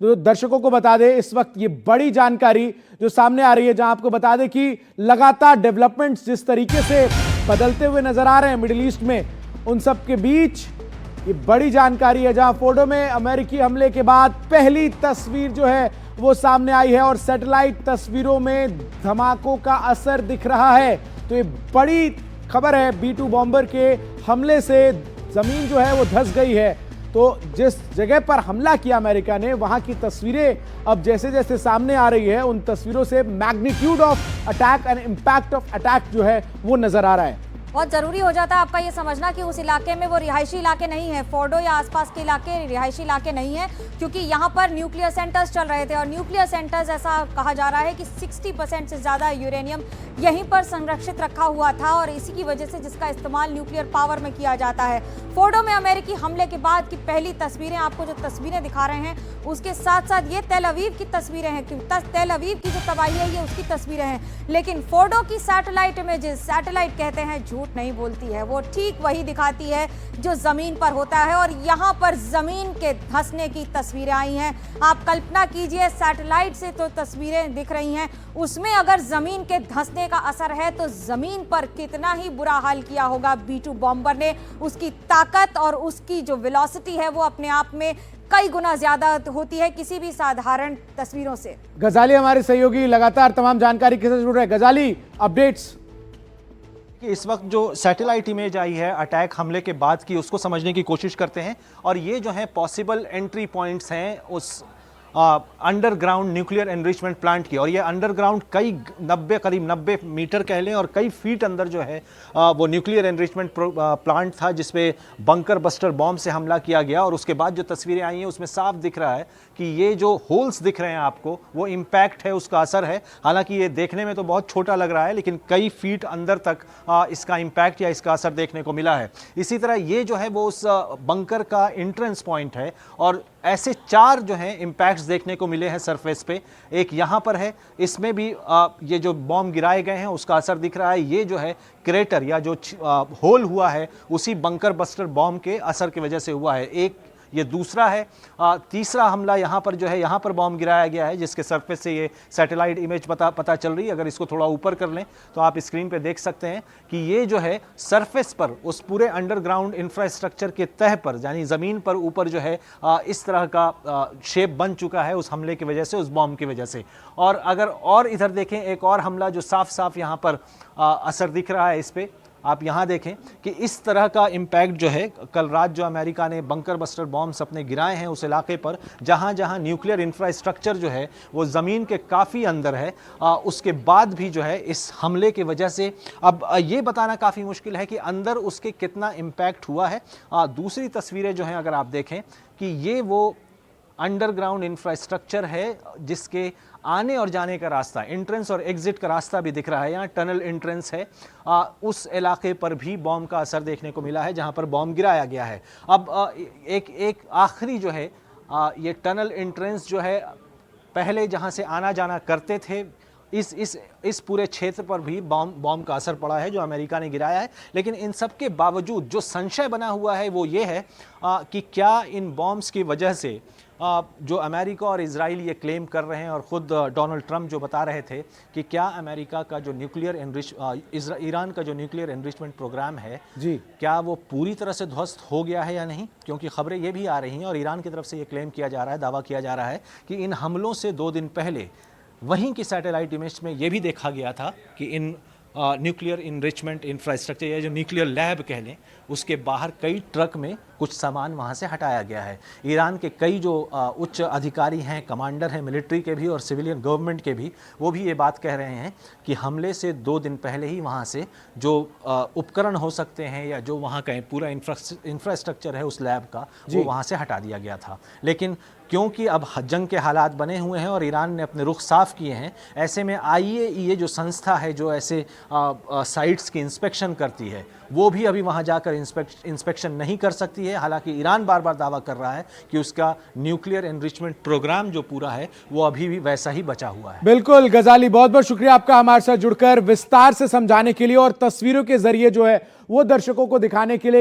तो दर्शकों को बता दें इस वक्त ये बड़ी जानकारी जो सामने आ रही है, जहां आपको बता दें कि लगातार डेवलपमेंट्स जिस तरीके से बदलते हुए नजर आ रहे हैं मिडिल ईस्ट में, उन सब के बीच ये बड़ी जानकारी है जहां फोर्डो में अमेरिकी हमले के बाद पहली तस्वीर जो है वो सामने आई है और सैटेलाइट तस्वीरों में धमाकों का असर दिख रहा है। तो ये बड़ी खबर है, B-2 बॉम्बर के हमले से जमीन जो है वो धंस गई है। तो जिस जगह पर हमला किया अमेरिका ने, वहां की तस्वीरें अब जैसे जैसे सामने आ रही है, उन तस्वीरों से magnitude of attack and impact of attack जो है वो नजर आ रहा है। बहुत जरूरी हो जाता है आपका ये समझना कि उस इलाके में वो रिहायशी इलाके नहीं है, फोर्डो या आसपास के इलाके रिहायशी इलाके नहीं है, क्योंकि यहाँ पर न्यूक्लियर सेंटर्स चल रहे थे और न्यूक्लियर सेंटर्स ऐसा कहा जा रहा है कि 60% से ज़्यादा यूरेनियम यहीं पर संरक्षित रखा हुआ था और इसी की वजह से जिसका इस्तेमाल न्यूक्लियर पावर में किया जाता है। फोर्डो में अमेरिकी हमले के बाद की पहली तस्वीरें, आपको जो तस्वीरें दिखा रहे हैं उसके साथ साथ ये तेल अवीव की तस्वीरें हैं। तेल अवीव की जो तबाही है ये उसकी तस्वीरें हैं, लेकिन फोर्डो की सैटेलाइट इमेजेस, सैटेलाइट कहते हैं झूठ नहीं बोलती है, वो ठीक वही दिखाती है जो जमीन पर होता है और यहाँ पर जमीन के धंसने की तस्वीरें आई हैं। आप कल्पना कीजिए, सैटेलाइट से तो तस्वीरें दिख रही हैं, उसमें अगर जमीन के धंसने का असर है तो जमीन पर कितना ही बुरा हाल किया होगा B-2 बॉम्बर ने। उसकी ताकत और उसकी जो वेलोसिटी है वो अपने आप में कई गुना ज्यादा होती है किसी भी साधारण तस्वीरों से। गजाली हमारे सहयोगी लगातार तमाम जानकारी के साथ जुड़ रहे हैं। गजाली, अपडेट्स। कि इस वक्त जो सैटेलाइट इमेज आई है अटैक हमले के बाद की, उसको समझने की कोशिश करते हैं और ये जो है पॉसिबल एंट्री पॉइंट्स हैं उस अंडरग्राउंड न्यूक्लियर एनरिचमेंट प्लांट की। और ये अंडरग्राउंड करीब 90 मीटर कह लें और कई फीट अंदर जो है वो न्यूक्लियर एनरिचमेंट प्लांट था जिसपे बंकर बस्टर बॉम्ब से हमला किया गया। और उसके बाद जो तस्वीरें आई हैं उसमें साफ दिख रहा है कि ये जो होल्स दिख रहे हैं आपको वो इम्पैक्ट है, उसका असर है। हालांकि ये देखने में तो बहुत छोटा लग रहा है लेकिन कई फीट अंदर तक इसका इम्पैक्ट या इसका असर देखने को मिला है। इसी तरह ये जो है वो उस बंकर का एंट्रेंस पॉइंट है और ऐसे 4 जो हैं इम्पैक्ट्स देखने को मिले हैं सरफेस पे। एक यहाँ पर है, इसमें भी ये जो बॉम्ब गिराए गए हैं उसका असर दिख रहा है। ये जो है क्रेटर या जो होल हुआ है उसी बंकर बस्टर बॉम्ब के असर की वजह से हुआ है। एक ये दूसरा है। तीसरा हमला यहाँ पर जो है, यहाँ पर बॉम्ब गिराया गया है जिसके सरफेस से ये सैटेलाइट इमेज पता चल रही है। अगर इसको थोड़ा ऊपर कर लें तो आप स्क्रीन पे देख सकते हैं कि ये जो है सरफेस पर उस पूरे अंडरग्राउंड इंफ्रास्ट्रक्चर के तह पर, यानी ज़मीन पर ऊपर जो है इस तरह का शेप बन चुका है उस हमले की वजह से, उस बॉम्ब की वजह से। और अगर और इधर देखें, एक और हमला जो साफ साफ यहाँ पर असर दिख रहा है इस पर, आप यहाँ देखें कि इस तरह का इम्पैक्ट जो है कल रात जो अमेरिका ने बंकर बस्टर बॉम्ब्स अपने गिराए हैं उस इलाके पर, जहाँ जहाँ न्यूक्लियर इंफ्रास्ट्रक्चर जो है वो ज़मीन के काफ़ी अंदर है, उसके बाद भी जो है इस हमले की वजह से अब ये बताना काफ़ी मुश्किल है कि अंदर उसके कितना इम्पैक्ट हुआ है। दूसरी तस्वीरें जो हैं अगर आप देखें कि ये वो अंडरग्राउंड इंफ्रास्ट्रक्चर है जिसके आने और जाने का रास्ता, एंट्रेंस और एग्जिट का रास्ता भी दिख रहा है। यहाँ टनल एंट्रेंस है। उस इलाके पर भी बॉम्ब का असर देखने को मिला है जहाँ पर बॉम्ब गिराया गया है। अब एक आखिरी जो है ये टनल एंट्रेंस जो है, पहले जहाँ से आना जाना करते थे इस पूरे क्षेत्र पर भी बॉम्ब का असर पड़ा है जो अमेरिका ने गिराया है। लेकिन इन सब के बावजूद जो संशय बना हुआ है वो ये है कि क्या इन बॉम्ब्स की वजह से जो अमेरिका और इजराइल ये क्लेम कर रहे हैं और ख़ुद डोनाल्ड ट्रंप जो बता रहे थे कि क्या अमेरिका का जो ईरान का जो न्यूक्लियर एनरिचमेंट प्रोग्राम है जी, क्या वो पूरी तरह से ध्वस्त हो गया है या नहीं। क्योंकि खबरें ये भी आ रही हैं और ईरान की तरफ से ये क्लेम किया जा रहा है, दावा किया जा रहा है कि इन हमलों से 2 दिन पहले वहीं की सैटेलाइट इमेज में ये भी देखा गया था कि इन न्यूक्लियर इनरिचमेंट इंफ्रास्ट्रक्चर या जो न्यूक्लियर लैब कह लें उसके बाहर कई ट्रक में कुछ सामान वहाँ से हटाया गया है। ईरान के कई जो उच्च अधिकारी हैं, कमांडर हैं मिलिट्री के भी और सिविलियन गवर्नमेंट के भी, वो भी ये बात कह रहे हैं कि हमले से 2 दिन पहले ही वहाँ से जो उपकरण हो सकते हैं या जो वहाँ का पूरा इंफ्रास्ट्रक्चर है उस लैब का, वो वहाँ से हटा दिया गया था। लेकिन क्योंकि अब जंग के हालात बने हुए हैं और ईरान ने अपने रुख साफ किए हैं, ऐसे में IAEA जो संस्था है जो ऐसे साइट्स की इंस्पेक्शन करती है, वो भी अभी वहाँ जाकर इंस्पेक्शन नहीं कर सकती है। हालांकि ईरान बार बार दावा कर रहा है कि उसका न्यूक्लियर एनरिचमेंट प्रोग्राम जो पूरा है वो अभी भी वैसा ही बचा हुआ है। बिल्कुल गजाली, बहुत बहुत शुक्रिया आपका हमारे साथ जुड़कर विस्तार से समझाने के लिए और तस्वीरों के जरिए जो है वो दर्शकों को दिखाने के लिए।